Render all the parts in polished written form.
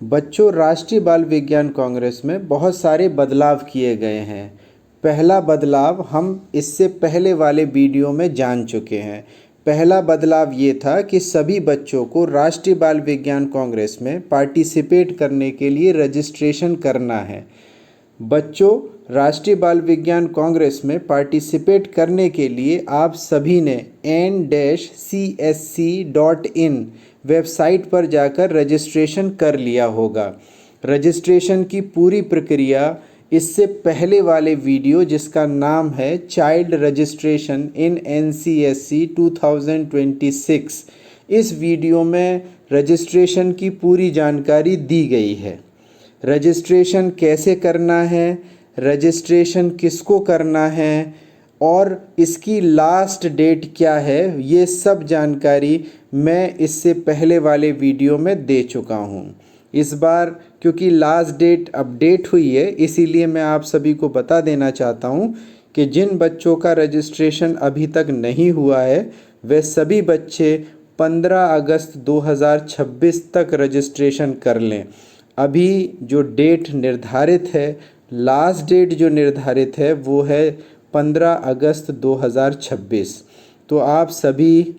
बच्चों, राष्ट्रीय बाल विज्ञान कांग्रेस में बहुत सारे बदलाव किए गए हैं। पहला बदलाव हम इससे पहले वाले वीडियो में जान चुके हैं। पहला बदलाव ये था कि सभी बच्चों को राष्ट्रीय बाल विज्ञान कांग्रेस में पार्टिसिपेट करने के लिए रजिस्ट्रेशन करना है। बच्चों, राष्ट्रीय बाल विज्ञान कांग्रेस में पार्टिसिपेट करने के लिए आप सभी ने n-csc.in वेबसाइट पर जाकर रजिस्ट्रेशन कर लिया होगा। रजिस्ट्रेशन की पूरी प्रक्रिया इससे पहले वाले वीडियो, जिसका नाम है चाइल्ड रजिस्ट्रेशन इन NCSC 2026, इस वीडियो में रजिस्ट्रेशन की पूरी जानकारी दी गई है। रजिस्ट्रेशन कैसे करना है, रजिस्ट्रेशन किसको करना है और इसकी लास्ट डेट क्या है, ये सब जानकारी मैं इससे पहले वाले वीडियो में दे चुका हूँ। इस बार क्योंकि लास्ट डेट अपडेट हुई है, इसीलिए मैं आप सभी को बता देना चाहता हूँ कि जिन बच्चों का रजिस्ट्रेशन अभी तक नहीं हुआ है वे सभी बच्चे 15 अगस्त 2026 तक रजिस्ट्रेशन कर लें। अभी जो डेट निर्धारित है, लास्ट डेट जो निर्धारित है वो है 15 अगस्त 2026। तो आप सभी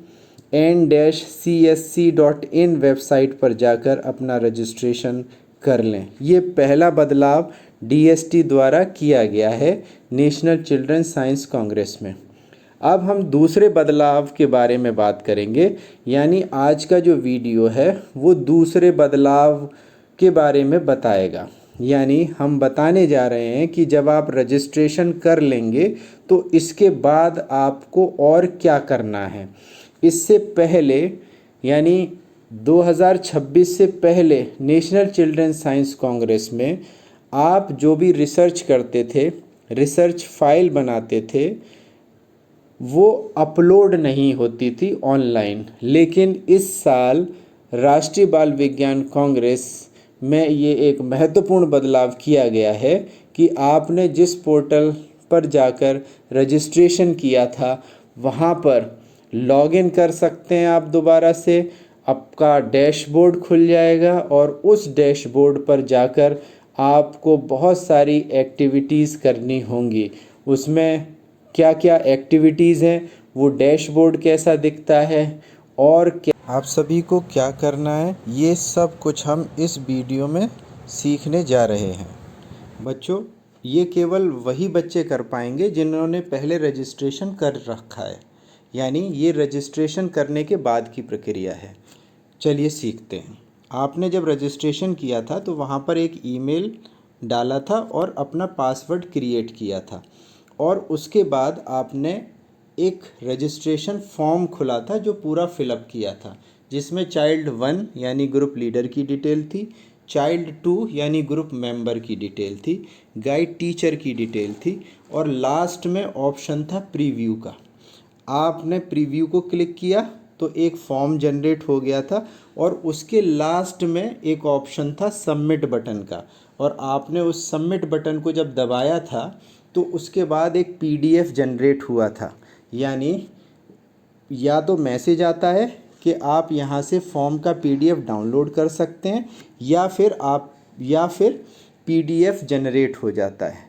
n-csc.in वेबसाइट पर जाकर अपना रजिस्ट्रेशन कर लें। ये पहला बदलाव DST द्वारा किया गया है नेशनल चिल्ड्रन साइंस कांग्रेस में। अब हम दूसरे बदलाव के बारे में बात करेंगे, यानी आज का जो वीडियो है वो दूसरे बदलाव के बारे में बताएगा। यानी हम बताने जा रहे हैं कि जब आप रजिस्ट्रेशन कर लेंगे तो इसके बाद आपको और क्या करना है। इससे पहले यानी 2026 से पहले नेशनल चिल्ड्रन साइंस कांग्रेस में आप जो भी रिसर्च करते थे, रिसर्च फाइल बनाते थे, वो अपलोड नहीं होती थी ऑनलाइन। लेकिन इस साल राष्ट्रीय बाल विज्ञान कांग्रेस में ये एक महत्वपूर्ण बदलाव किया गया है कि आपने जिस पोर्टल पर जाकर रजिस्ट्रेशन किया था वहाँ पर लॉगिन कर सकते हैं। आप दोबारा से आपका डैशबोर्ड खुल जाएगा और उस डैशबोर्ड पर जाकर आपको बहुत सारी एक्टिविटीज़ करनी होंगी। उसमें क्या क्या एक्टिविटीज़ हैं, वो डैशबोर्ड कैसा दिखता है और क्या आप सभी को क्या करना है, ये सब कुछ हम इस वीडियो में सीखने जा रहे हैं। बच्चों, ये केवल वही बच्चे कर पाएंगे जिन्होंने पहले रजिस्ट्रेशन कर रखा है, यानी ये रजिस्ट्रेशन करने के बाद की प्रक्रिया है। चलिए सीखते हैं। आपने जब रजिस्ट्रेशन किया था तो वहाँ पर एक ईमेल डाला था और अपना पासवर्ड क्रिएट किया था, और उसके बाद आपने एक रजिस्ट्रेशन फॉर्म खुला था जो पूरा फिलअप किया था, जिसमें चाइल्ड 1 यानी ग्रुप लीडर की डिटेल थी, चाइल्ड 2 यानी ग्रुप मेंबर की डिटेल थी, गाइड टीचर की डिटेल थी, और लास्ट में ऑप्शन था प्रीव्यू का। आपने प्रीव्यू को क्लिक किया तो एक फॉर्म जनरेट हो गया था, और उसके लास्ट में एक ऑप्शन था सबमिट बटन का, और आपने उस सबमिट बटन को जब दबाया था तो उसके बाद एक PDF जनरेट हुआ था। यानी या तो मैसेज आता है कि आप यहाँ से फॉर्म का PDF डाउनलोड कर सकते हैं, या फिर PDF जनरेट हो जाता है।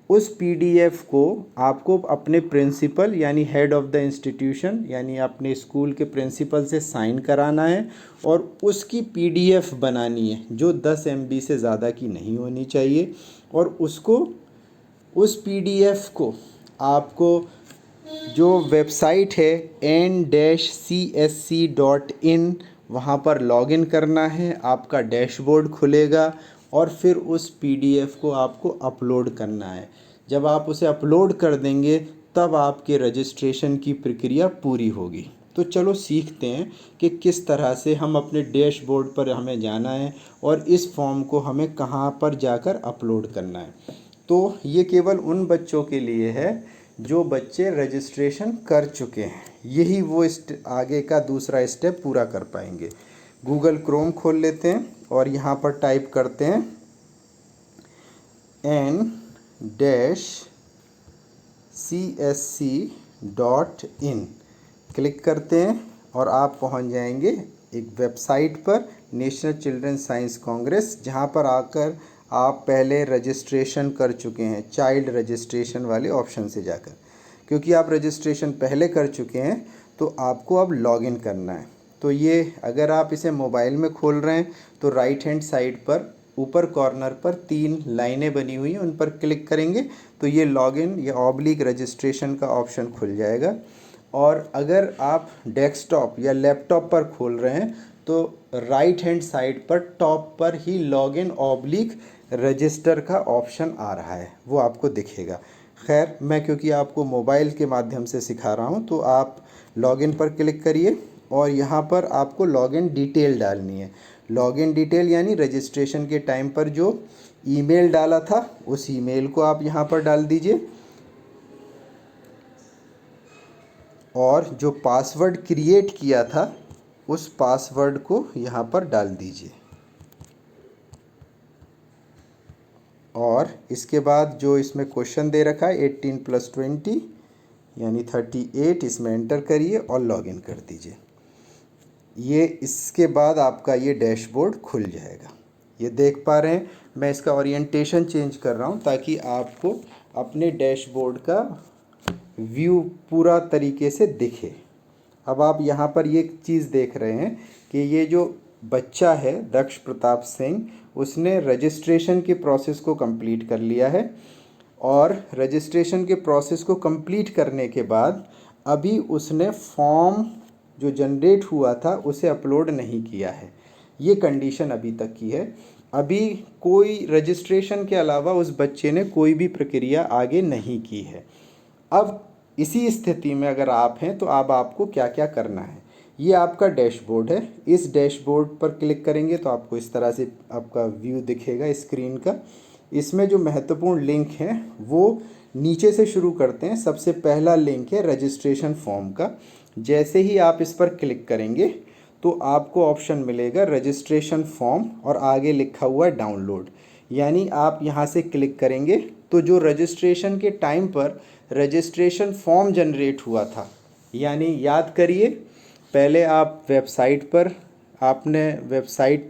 उस PDF को आपको अपने प्रिंसिपल यानी हेड ऑफ़ द इंस्टीट्यूशन यानी अपने स्कूल के प्रिंसिपल से साइन कराना है, और उसकी PDF बनानी है जो 10 MB से ज़्यादा की नहीं होनी चाहिए। और उस PDF को आपको जो वेबसाइट है n-csc.in, वहाँ पर लॉगिन करना है। आपका डैशबोर्ड खुलेगा और फिर उस PDF को आपको अपलोड करना है। जब आप उसे अपलोड कर देंगे तब आपके रजिस्ट्रेशन की प्रक्रिया पूरी होगी। तो चलो सीखते हैं कि किस तरह से हम अपने डैशबोर्ड पर हमें जाना है और इस फॉर्म को हमें कहाँ पर जाकर अपलोड करना है। तो ये केवल उन बच्चों के लिए है जो बच्चे रजिस्ट्रेशन कर चुके हैं, यही वो आगे का दूसरा स्टेप पूरा कर पाएंगे। गूगल क्रोम खोल लेते हैं और यहाँ पर टाइप करते हैं n-csc.in, क्लिक करते हैं और आप पहुँच जाएंगे एक वेबसाइट पर नेशनल चिल्ड्रन साइंस कांग्रेस, जहाँ पर आकर आप पहले रजिस्ट्रेशन कर चुके हैं चाइल्ड रजिस्ट्रेशन वाले ऑप्शन से जाकर। क्योंकि आप रजिस्ट्रेशन पहले कर चुके हैं तो आपको अब लॉगिन करना है। तो ये अगर आप इसे मोबाइल में खोल रहे हैं तो राइट हैंड साइड पर ऊपर कॉर्नर पर 3 लाइनें बनी हुई हैं, उन पर क्लिक करेंगे तो ये लॉगिन या ऑब्लिक रजिस्ट्रेशन का ऑप्शन खुल जाएगा। और अगर आप डेस्कटॉप या लैपटॉप पर खोल रहे हैं तो राइट हैंड साइड पर टॉप पर ही लॉगिन ऑब्लिक रजिस्टर का ऑप्शन आ रहा है, वो आपको दिखेगा। खैर, मैं क्योंकि आपको मोबाइल के माध्यम से सिखा रहा हूँ तो आप लॉगिन पर क्लिक करिए और यहाँ पर आपको लॉगिन डिटेल डालनी है। लॉगिन डिटेल यानी रजिस्ट्रेशन के टाइम पर जो ईमेल डाला था उस ईमेल को आप यहाँ पर डाल दीजिए और जो पासवर्ड क्रिएट किया था उस पासवर्ड को यहाँ पर डाल दीजिए। और इसके बाद जो इसमें क्वेश्चन दे रखा है 18 + 20 यानी 38, इसमें एंटर करिए और लॉगिन कर दीजिए। ये इसके बाद आपका ये डैशबोर्ड खुल जाएगा। ये देख पा रहे हैं, मैं इसका ओरिएंटेशन चेंज कर रहा हूँ ताकि आपको अपने डैशबोर्ड का व्यू पूरा तरीके से दिखे। अब आप यहाँ पर ये चीज़ देख रहे हैं कि ये जो बच्चा है दक्ष प्रताप सिंह, उसने रजिस्ट्रेशन के प्रोसेस को कंप्लीट कर लिया है और रजिस्ट्रेशन के प्रोसेस को कंप्लीट करने के बाद अभी उसने फॉर्म जो जनरेट हुआ था उसे अपलोड नहीं किया है। ये कंडीशन अभी तक की है। अभी कोई रजिस्ट्रेशन के अलावा उस बच्चे ने कोई भी प्रक्रिया आगे नहीं की है। अब इसी स्थिति में अगर आप हैं तो अब आपको क्या क्या करना है। ये आपका डैशबोर्ड है, इस डैशबोर्ड पर क्लिक करेंगे तो आपको इस तरह से आपका व्यू दिखेगा स्क्रीन का। इसमें जो महत्वपूर्ण लिंक हैं वो नीचे से शुरू करते हैं। सबसे पहला लिंक है रजिस्ट्रेशन फॉर्म का। जैसे ही आप इस पर क्लिक करेंगे तो आपको ऑप्शन मिलेगा रजिस्ट्रेशन फॉर्म और आगे लिखा हुआ है डाउनलोड। यानी आप यहाँ से क्लिक करेंगे तो जो रजिस्ट्रेशन के टाइम पर रजिस्ट्रेशन फॉर्म जनरेट हुआ था, यानी याद करिए पहले आप वेबसाइट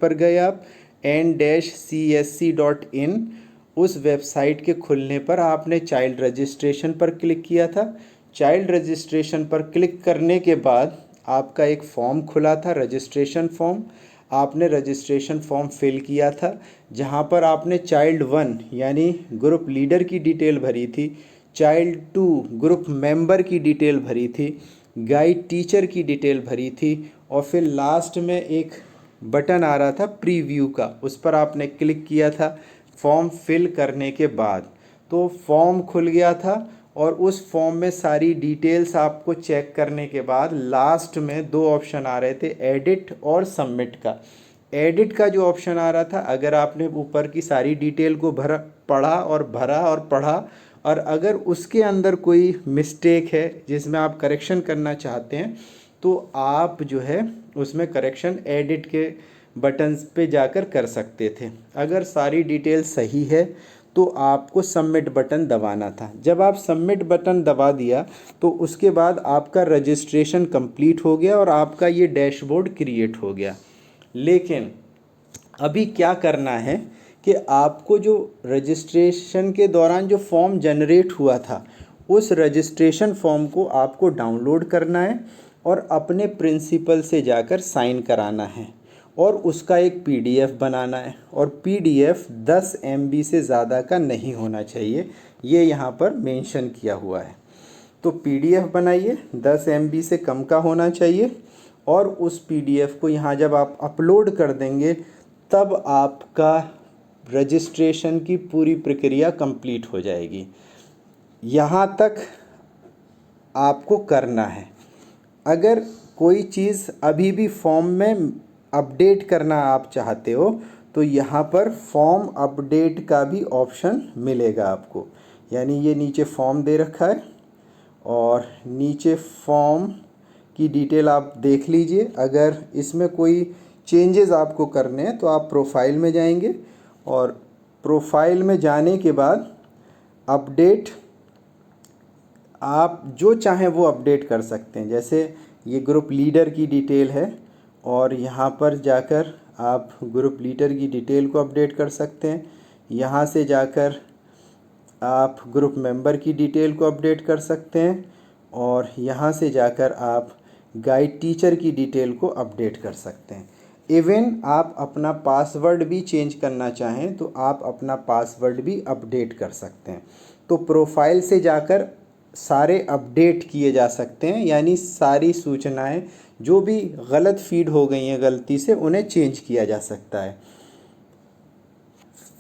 पर गए आप n-csc.in, उस वेबसाइट के खुलने पर आपने चाइल्ड रजिस्ट्रेशन पर क्लिक किया था। चाइल्ड रजिस्ट्रेशन पर क्लिक करने के बाद आपका एक फॉर्म खुला था रजिस्ट्रेशन फॉर्म। आपने रजिस्ट्रेशन फॉर्म फिल किया था जहां पर आपने चाइल्ड 1 यानी ग्रुप लीडर की डिटेल भरी थी, चाइल्ड 2 ग्रुप मेंबर की डिटेल भरी थी, गाइड टीचर की डिटेल भरी थी और फिर लास्ट में एक बटन आ रहा था प्रीव्यू का, उस पर आपने क्लिक किया था फॉर्म फिल करने के बाद। तो फॉर्म खुल गया था और उस फॉर्म में सारी डिटेल्स आपको चेक करने के बाद लास्ट में 2 ऑप्शन आ रहे थे, एडिट और सबमिट का। एडिट का जो ऑप्शन आ रहा था, अगर आपने ऊपर की सारी डिटेल को भरा और पढ़ा और अगर उसके अंदर कोई मिस्टेक है जिसमें आप करेक्शन करना चाहते हैं तो आप जो है उसमें करेक्शन एडिट के बटन्स पे जाकर कर सकते थे। अगर सारी डिटेल सही है तो आपको सबमिट बटन दबाना था। जब आप सबमिट बटन दबा दिया तो उसके बाद आपका रजिस्ट्रेशन कंप्लीट हो गया और आपका ये डैशबोर्ड क्रिएट हो गया। लेकिन अभी क्या करना है कि आपको जो रजिस्ट्रेशन के दौरान जो फॉर्म जनरेट हुआ था उस रजिस्ट्रेशन फॉर्म को आपको डाउनलोड करना है और अपने प्रिंसिपल से जाकर साइन कराना है और उसका एक पीडीएफ बनाना है और पीडीएफ 10 MB से ज़्यादा का नहीं होना चाहिए, ये यहाँ पर मेंशन किया हुआ है। तो पीडीएफ बनाइए, 10 MB से कम का होना चाहिए और उस पीडीएफ को यहाँ जब आप अपलोड कर देंगे तब आपका रजिस्ट्रेशन की पूरी प्रक्रिया कंप्लीट हो जाएगी। यहाँ तक आपको करना है। अगर कोई चीज़ अभी भी फॉर्म में अपडेट करना आप चाहते हो तो यहाँ पर फॉर्म अपडेट का भी ऑप्शन मिलेगा आपको। यानी ये नीचे फॉर्म दे रखा है और नीचे फॉर्म की डिटेल आप देख लीजिए। अगर इसमें कोई चेंजेस आपको करने हैं तो आप प्रोफाइल में जाएंगे और प्रोफाइल में जाने के बाद अपडेट, आप जो चाहें वो अपडेट कर सकते हैं। जैसे ये ग्रुप लीडर की डिटेल है और यहाँ पर जाकर आप ग्रुप लीडर की डिटेल को अपडेट कर सकते हैं। यहाँ से जाकर आप ग्रुप मेंबर की डिटेल को अपडेट कर सकते हैं और यहाँ से जाकर आप गाइड टीचर की डिटेल को अपडेट कर सकते हैं। इवन आप अपना पासवर्ड भी चेंज करना चाहें तो आप अपना पासवर्ड भी अपडेट कर सकते हैं। तो प्रोफाइल से जाकर सारे अपडेट किए जा सकते हैं, यानी सारी सूचनाएं जो भी गलत फीड हो गई हैं गलती से उन्हें चेंज किया जा सकता है।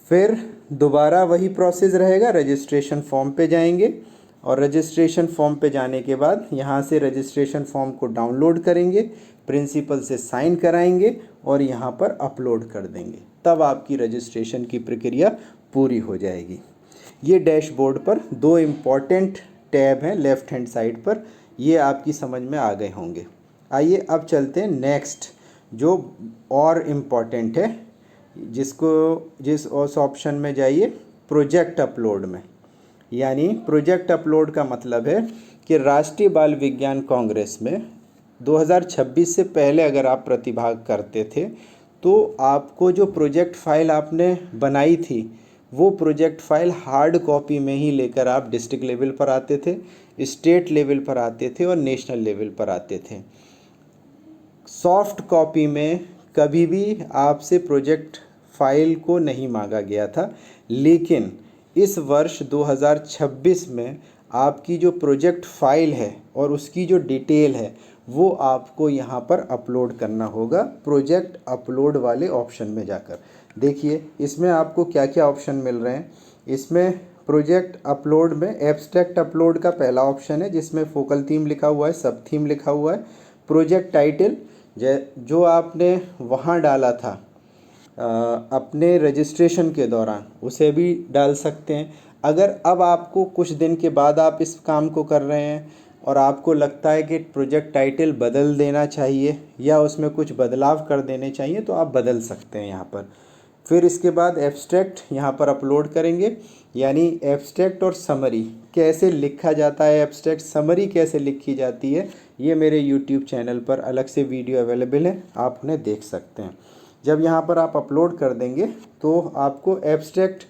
फिर दोबारा वही प्रोसेस रहेगा, रजिस्ट्रेशन फॉर्म पे जाएंगे और रजिस्ट्रेशन फॉर्म पे जाने के बाद यहाँ से रजिस्ट्रेशन फॉर्म को डाउनलोड करेंगे, प्रिंसिपल से साइन कराएंगे और यहाँ पर अपलोड कर देंगे, तब आपकी रजिस्ट्रेशन की प्रक्रिया पूरी हो जाएगी। ये डैशबोर्ड पर दो इम्पॉर्टेंट टैब हैं लेफ़्ट हैंड साइड पर, ये आपकी समझ में आ गए होंगे। आइए अब चलते हैं नेक्स्ट जो और इम्पॉर्टेंट है, जिस उस ऑप्शन में जाइए प्रोजेक्ट अपलोड में। यानी प्रोजेक्ट अपलोड का मतलब है कि राष्ट्रीय बाल विज्ञान कांग्रेस में 2026 से पहले अगर आप प्रतिभाग करते थे तो आपको जो प्रोजेक्ट फाइल आपने बनाई थी वो प्रोजेक्ट फाइल हार्ड कॉपी में ही लेकर आप डिस्ट्रिक्ट लेवल पर आते थे, स्टेट लेवल पर आते थे और नेशनल लेवल पर आते थे। सॉफ्ट कॉपी में कभी भी आपसे प्रोजेक्ट फाइल को नहीं मांगा गया था, लेकिन इस वर्ष 2026 में आपकी जो प्रोजेक्ट फाइल है और उसकी जो डिटेल है वो आपको यहाँ पर अपलोड करना होगा प्रोजेक्ट अपलोड वाले ऑप्शन में जाकर। देखिए इसमें आपको क्या क्या ऑप्शन मिल रहे हैं। इसमें प्रोजेक्ट अपलोड में एब्स्ट्रैक्ट अपलोड का पहला ऑप्शन है जिसमें फोकल थीम लिखा हुआ है, सब थीम लिखा हुआ है। प्रोजेक्ट टाइटल जो आपने वहाँ डाला था अपने रजिस्ट्रेशन के दौरान उसे भी डाल सकते हैं। अगर अब आपको कुछ दिन के बाद आप इस काम को कर रहे हैं और आपको लगता है कि प्रोजेक्ट टाइटल बदल देना चाहिए या उसमें कुछ बदलाव कर देने चाहिए तो आप बदल सकते हैं यहाँ पर। फिर इसके बाद एब्स्ट्रैक्ट यहाँ पर अपलोड करेंगे, यानी एब्स्ट्रैक्ट और समरी कैसे लिखा जाता है, एब्स्ट्रैक्ट समरी कैसे लिखी जाती है, ये मेरे यूट्यूब चैनल पर अलग से वीडियो अवेलेबल है, आप उन्हें देख सकते हैं। जब यहाँ पर आप अपलोड कर देंगे तो आपको एब्स्ट्रैक्ट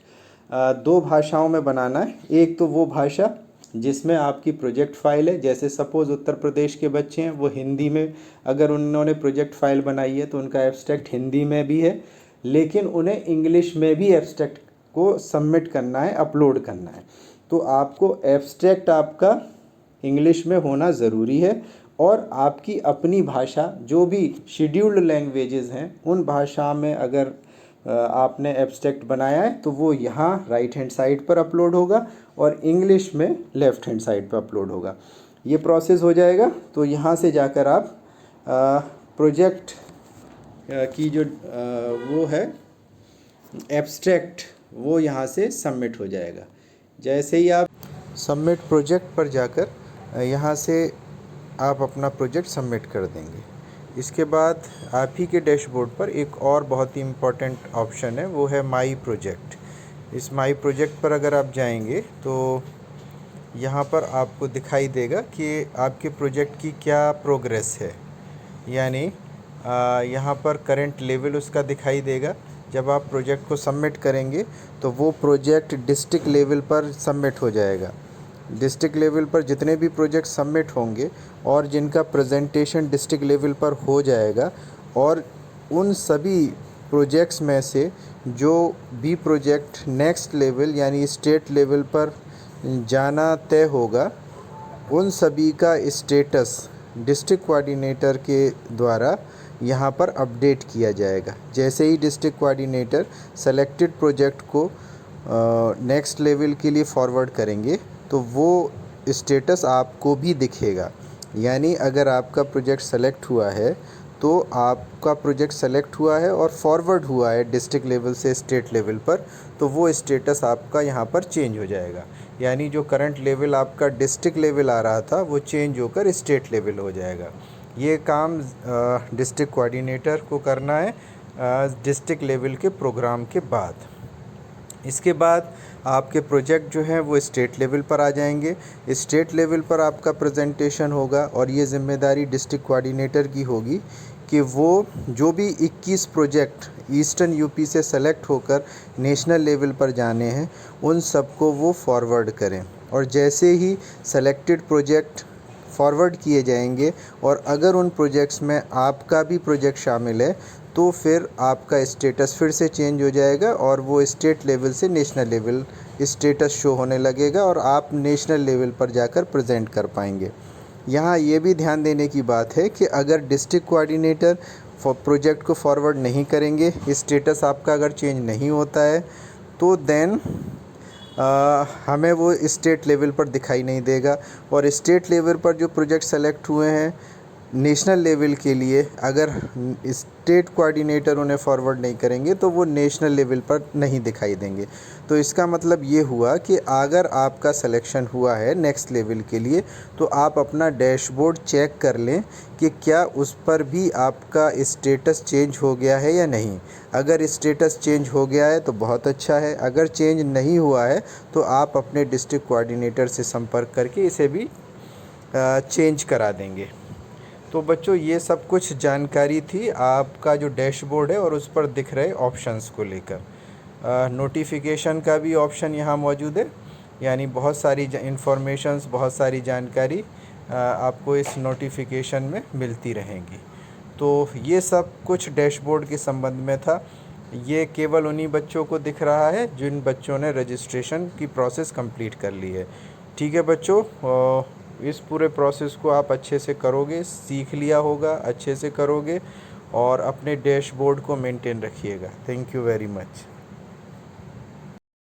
दो भाषाओं में बनाना है। एक तो वो भाषा जिसमें आपकी प्रोजेक्ट फाइल है, जैसे सपोज़ उत्तर प्रदेश के बच्चे हैं वो हिंदी में अगर उन्होंने प्रोजेक्ट फाइल बनाई है तो उनका एब्स्ट्रैक्ट हिंदी में भी है, लेकिन उन्हें इंग्लिश में भी एब्स्ट्रैक्ट को सबमिट करना है, अपलोड करना है। तो आपको एब्स्ट्रैक्ट आपका इंग्लिश में होना ज़रूरी है और आपकी अपनी भाषा जो भी शेड्यूल्ड लैंग्वेजेस हैं उन भाषा में अगर आपने एब्स्ट्रैक्ट बनाया है तो वो यहाँ राइट हैंड साइड पर अपलोड होगा और इंग्लिश में लेफ़्ट हैंड साइड पर अपलोड होगा। ये प्रोसेस हो जाएगा तो यहाँ से जाकर आप प्रोजेक्ट की जो वो है एब्स्ट्रैक्ट वो यहाँ से सबमिट हो जाएगा। जैसे ही आप सबमिट प्रोजेक्ट पर जाकर यहाँ से आप अपना प्रोजेक्ट सबमिट कर देंगे। इसके बाद आप ही के डैशबोर्ड पर एक और बहुत ही इम्पोर्टेंट ऑप्शन है, वो है माई प्रोजेक्ट। इस माई प्रोजेक्ट पर अगर आप जाएंगे तो यहाँ पर आपको दिखाई देगा कि आपके प्रोजेक्ट की क्या प्रोग्रेस है, यानी यहाँ पर करंट लेवल उसका दिखाई देगा। जब आप प्रोजेक्ट को सबमिट करेंगे तो वो प्रोजेक्ट डिस्ट्रिक्ट लेवल पर सबमिट हो जाएगा। डिस्ट्रिक्ट लेवल पर जितने भी प्रोजेक्ट सबमिट होंगे और जिनका प्रेजेंटेशन डिस्ट्रिक्ट लेवल पर हो जाएगा और उन सभी प्रोजेक्ट्स में से जो भी प्रोजेक्ट नेक्स्ट लेवल यानी स्टेट लेवल पर जाना तय होगा उन सभी का स्टेटस डिस्ट्रिक्ट कोऑर्डिनेटर के द्वारा यहाँ पर अपडेट किया जाएगा। जैसे ही डिस्ट्रिक्ट कोऑर्डिनेटर सेलेक्टेड प्रोजेक्ट को नेक्स्ट लेवल के लिए फॉरवर्ड करेंगे तो वो स्टेटस आपको भी दिखेगा। यानी अगर आपका प्रोजेक्ट सेलेक्ट हुआ है तो आपका प्रोजेक्ट सेलेक्ट हुआ है और फॉरवर्ड हुआ है डिस्ट्रिक्ट लेवल से स्टेट लेवल पर, तो वो स्टेटस आपका यहाँ पर चेंज हो जाएगा। यानी जो करंट लेवल आपका डिस्ट्रिक्ट लेवल आ रहा था वो चेंज होकर स्टेट लेवल हो जाएगा। ये काम डिस्ट्रिक्ट कोऑर्डिनेटर को करना है डिस्ट्रिक्ट लेवल के प्रोग्राम के बाद। इसके बाद आपके प्रोजेक्ट जो है वो स्टेट लेवल पर आ जाएंगे। स्टेट लेवल पर आपका प्रेजेंटेशन होगा और ये ज़िम्मेदारी डिस्ट्रिक्ट कोऑर्डिनेटर की होगी कि वो जो भी 21 प्रोजेक्ट ईस्टर्न यूपी से सेलेक्ट होकर नेशनल लेवल पर जाने हैं उन सबको वो फॉरवर्ड करें। और जैसे ही सेलेक्टेड प्रोजेक्ट फॉरवर्ड किए जाएंगे और अगर उन प्रोजेक्ट्स में आपका भी प्रोजेक्ट शामिल है तो फिर आपका स्टेटस फिर से चेंज हो जाएगा और वो स्टेट लेवल से नेशनल लेवल स्टेटस शो होने लगेगा और आप नेशनल लेवल पर जाकर प्रेजेंट कर पाएंगे। यहाँ ये भी ध्यान देने की बात है कि अगर डिस्ट्रिक्ट कोऑर्डिनेटर प्रोजेक्ट को फॉरवर्ड नहीं करेंगे, स्टेटस आपका अगर चेंज नहीं होता है तो देन हमें वो स्टेट लेवल पर दिखाई नहीं देगा। और स्टेट लेवल पर जो प्रोजेक्ट सेलेक्ट हुए हैं नेशनल लेवल के लिए, अगर स्टेट कोऑर्डिनेटर उन्हें फॉरवर्ड नहीं करेंगे तो वो नेशनल लेवल पर नहीं दिखाई देंगे। तो इसका मतलब ये हुआ कि अगर आपका सिलेक्शन हुआ है नेक्स्ट लेवल के लिए तो आप अपना डैशबोर्ड चेक कर लें कि क्या उस पर भी आपका स्टेटस चेंज हो गया है या नहीं। अगर स्टेटस चेंज हो गया है तो बहुत अच्छा है, अगर चेंज नहीं हुआ है तो आप अपने डिस्ट्रिक्ट कोऑर्डिनेटर से संपर्क करके इसे भी चेंज करा देंगे। तो बच्चों ये सब कुछ जानकारी थी आपका जो डैशबोर्ड है और उस पर दिख रहे ऑप्शंस को लेकर। नोटिफिकेशन का भी ऑप्शन यहाँ मौजूद है, यानी बहुत सारी इंफॉर्मेशंस, बहुत सारी जानकारी आपको इस नोटिफिकेशन में मिलती रहेंगी। तो ये सब कुछ डैशबोर्ड के संबंध में था। ये केवल उन्हीं बच्चों को दिख रहा है जिन बच्चों ने रजिस्ट्रेशन की प्रोसेस कंप्लीट कर ली है। ठीक है बच्चों, इस पूरे प्रोसेस को आप अच्छे से करोगे, सीख लिया होगा, अच्छे से करोगे और अपने डैशबोर्ड को मेंटेन रखिएगा। Thank you very much.